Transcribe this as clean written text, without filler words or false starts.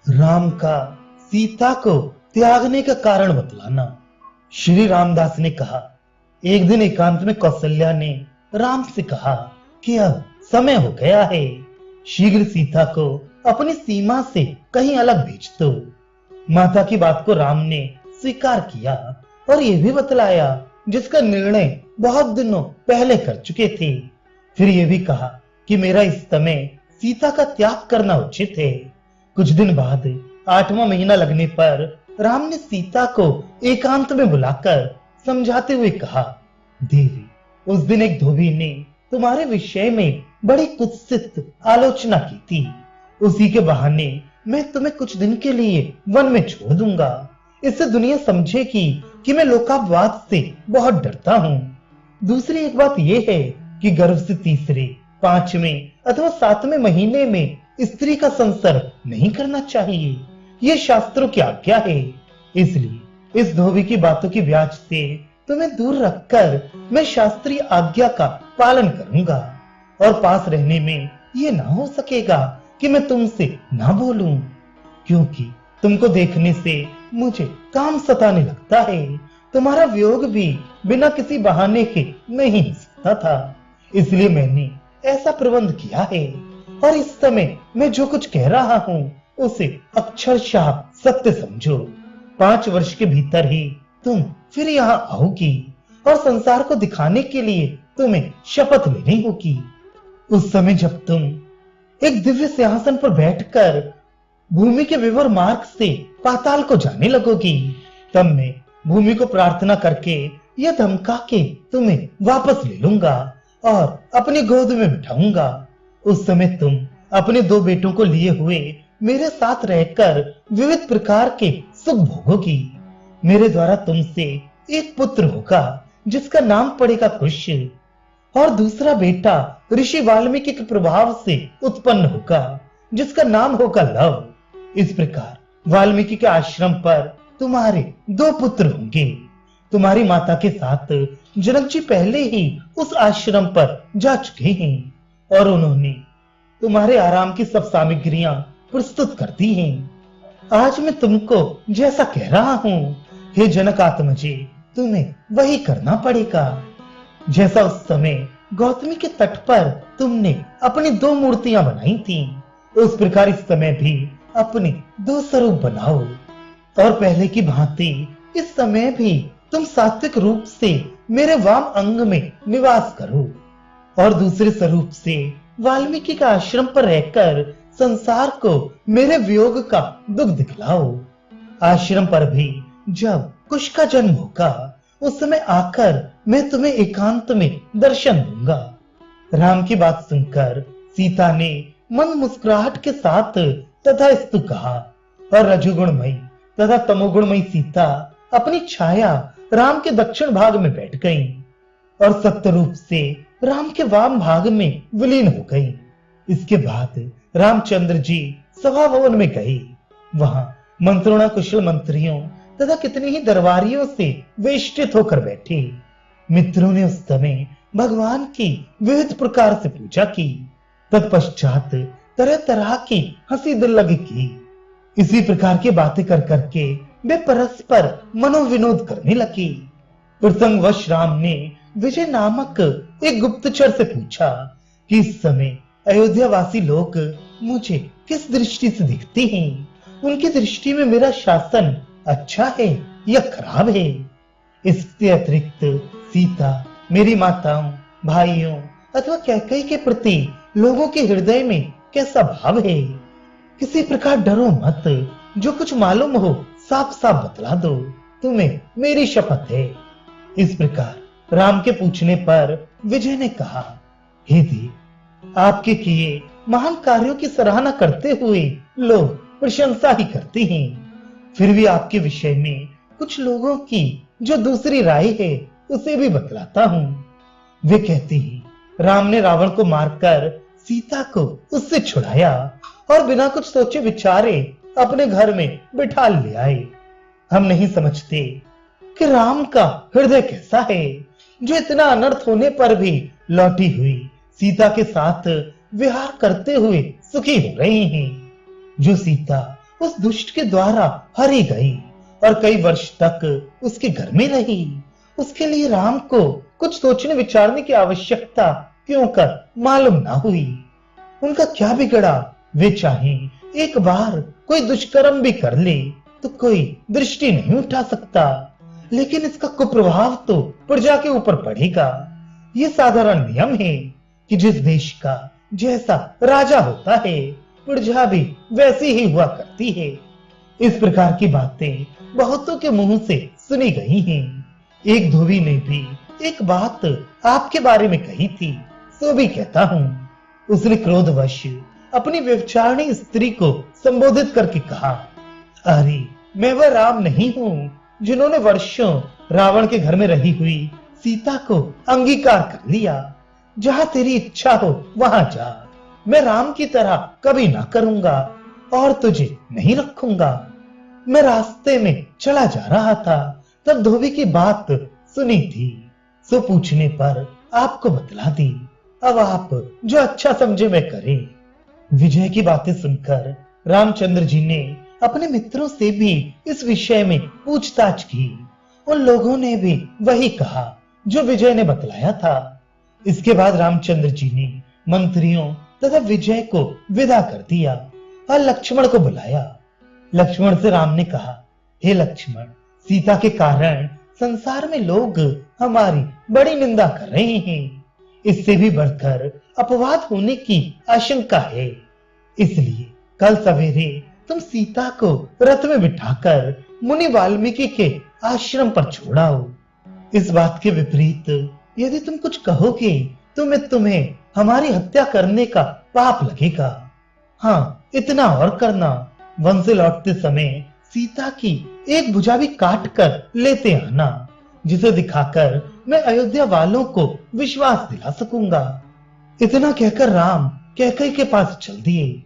राम का सीता को त्यागने का कारण बतलाना। श्री रामदास ने कहा, एक दिन एकांत में कौशल्या ने राम से कहा कि अब समय हो गया है, शीघ्र सीता को अपनी सीमा से कहीं अलग भेज दो। माता की बात को राम ने स्वीकार किया और यह भी बतलाया जिसका निर्णय बहुत दिनों पहले कर चुके थे। फिर यह भी कहा कि मेरा इस समय सीता का त्याग करना उचित है। कुछ दिन बाद 8वां महीना लगने पर राम ने सीता को एकांत में बुलाकर समझाते हुए कहा, देवी, उस दिन एक धोबी ने तुम्हारे विषय में बड़ी कुत्सित आलोचना की थी। उसी के बहाने मैं तुम्हें कुछ दिन के लिए वन में छोड़ दूंगा। इससे दुनिया समझेगी कि मैं लोकापवाद से बहुत डरता हूँ। दूसरी एक बात यह है कि गर्भ से तीसरे, 5वें अथवा 7वें महीने में स्त्री का संसर्ग नहीं करना चाहिए। ये शास्त्रों की आज्ञा है। इसलिए इस धोबी की बातों की ब्याज से तुम्हें दूर रखकर मैं शास्त्रीय आज्ञा का पालन करूंगा और पास रहने में ये ना हो सकेगा कि मैं तुमसे ना बोलूं, क्योंकि तुमको देखने से मुझे काम सताने लगता है। तुम्हारा वियोग भी बिना किसी बहाने के नहीं हो सकता था, इसलिए मैंने ऐसा प्रबंध किया है और इस समय मैं जो कुछ कह रहा हूँ उसे अक्षरशः सत्य समझो। 5 वर्ष के भीतर ही तुम फिर यहाँ आओगी और संसार को दिखाने के लिए तुम्हें शपथ लेनी होगी। उस समय जब तुम एक दिव्य सिंहासन पर बैठकर भूमि के विवर मार्ग से पाताल को जाने लगोगी, तब मैं भूमि को प्रार्थना करके यह धमका के तुम्हें वापस ले लूंगा और अपनी गोद में बिठाऊंगा। उस समय तुम अपने 2 बेटों को लिए हुए मेरे साथ रहकर विविध प्रकार के सुख भोगोगी। मेरे द्वारा तुमसे एक पुत्र होगा जिसका नाम पड़ेगा कुश, और दूसरा बेटा ऋषि वाल्मीकि के प्रभाव से उत्पन्न होगा जिसका नाम होगा लव। इस प्रकार वाल्मीकि के आश्रम पर तुम्हारे 2 पुत्र होंगे। तुम्हारी माता के साथ जनक जी पहले ही उस आश्रम पर जा चुके हैं और उन्होंने तुम्हारे आराम की सब सामग्रियां प्रस्तुत कर दी हैं। आज मैं तुमको जैसा कह रहा हूँ, हे जनक आत्मजे, तुम्हें वही करना पड़ेगा। जैसा उस समय गौतमी के तट पर तुमने अपनी 2 मूर्तियां बनाई थी, उस प्रकार इस समय भी अपने 2 स्वरूप बनाओ। और पहले की भांति इस समय भी तुम सात्विक रूप से मेरे वाम अंग में निवास करो और दूसरे स्वरूप से वाल्मीकि का आश्रम पर रहकर संसार को मेरे वियोग का दुख दिखलाओ। आश्रम पर भी जब कुश का जन्म होगा उस समय आकर मैं तुम्हें एकांत में दर्शन दूंगा। राम की बात सुनकर सीता ने मन मुस्कुराहट के साथ तथास्तु कहा और रजोगुणमयी तथा तमोगुणमयी सीता अपनी छाया राम के दक्षिण भाग में बैठ गई और सत्य रूप से राम के वाम भाग में विलीन हो गई। इसके बाद रामचंद्र जी सभा भवन में गए। वहां मंत्रणा कुशल मंत्रियों तथा कितने ही दरबारियों से वेष्टित होकर बैठे। मित्रों ने उस समय भगवान की विविध प्रकार से पूजा की। तत्पश्चात तरह तरह की हंसी दिल लगी की। इसी प्रकार की बातें कर करके वे परस्पर मनोविनोद करने लगी। प्रसंगवश राम ने विजय नामक एक गुप्तचर से पूछा कि इस समय अयोध्या वासी लोग मुझे किस दृष्टि से दिखते हैं। उनकी दृष्टि में मेरा शासन अच्छा है या खराब है। इसके अतिरिक्त सीता, मेरी माताओं, भाइयों अथवा कैकेयी के प्रति लोगों के हृदय में कैसा भाव है। किसी प्रकार डरो मत, जो कुछ मालूम हो साफ साफ बतला दो, तुम्हें मेरी शपथ है। इस प्रकार राम के पूछने पर विजय ने कहा, हे देव, आपके किए महान कार्यों की सराहना करते हुए लोग प्रशंसा ही करते हैं। फिर भी आपके विषय में कुछ लोगों की जो दूसरी राय है उसे भी बतलाता हूँ। वे कहते हैं, राम ने रावण को मारकर सीता को उससे छुड़ाया और बिना कुछ सोचे विचारे अपने घर में बिठा ले आए। हम नहीं समझते कि राम का हृदय कैसा है, जो इतना अनर्थ होने पर भी लौटी हुई सीता के साथ विहार करते हुए सुखी हो रहे हैं। जो सीता उस दुष्ट के द्वारा हरी गई और कई वर्ष तक उसके घर में रही। उसके लिए राम को कुछ सोचने विचारने की आवश्यकता क्यों कर मालूम ना हुई। उनका क्या बिगड़ा, वे चाहें एक बार कोई दुष्कर्म भी कर ले तो कोई दृष्टि नहीं उठा सकता, लेकिन इसका कुप्रभाव तो प्रजा के ऊपर पड़ेगा। ये साधारण नियम है कि जिस देश का जैसा राजा होता है, प्रजा भी वैसी ही हुआ करती है। इस प्रकार की बातें बहुतों के मुंह से सुनी गई हैं। एक धोबी ने भी एक बात आपके बारे में कही थी, सो भी कहता हूं। उसने क्रोधवश अपनी व्यभिचारिणी स्त्री को संबोधित करके कहा, अरे मैं वह राम नहीं हूं जिन्होंने वर्षों रावण के घर में रही हुई सीता को अंगीकार कर लिया। जहां तेरी इच्छा हो वहां जा, मैं राम की तरह कभी ना करूंगा और तुझे नहीं रखूंगा। मैं रास्ते में चला जा रहा था, तब धोबी की बात सुनी थी, सो पूछने पर आपको बतला दी। अब आप जो अच्छा समझे मैं करें। विजय की बातें सुनकर रामचंद्र जी ने अपने मित्रों से भी इस विषय में पूछताछ की। उन लोगों ने भी वही कहा जो विजय ने बतलाया था। इसके बाद रामचंद्र जी ने मंत्रियों तथा विजय को विदा कर दिया और लक्ष्मण को बुलाया। लक्ष्मण से राम ने कहा, हे लक्ष्मण, सीता के कारण संसार में लोग हमारी बड़ी निंदा कर रहे हैं। इससे भी बढ़कर अपवाद होने की आशंका है। इसलिए कल सवेरे तुम सीता को रथ में बिठाकर मुनि वाल्मीकि के आश्रम पर छोड़ाओ। इस बात के विपरीत यदि तुम कुछ कहोगे तो मैं तुम्हें हमारी हत्या करने का पाप लगेगा। हाँ, इतना और करना, वन से लौटते समय सीता की एक भुजा भी काट कर लेते आना, जिसे दिखाकर मैं अयोध्या वालों को विश्वास दिला सकूंगा। इतना कहकर राम कैकेयी के पास चल दिए।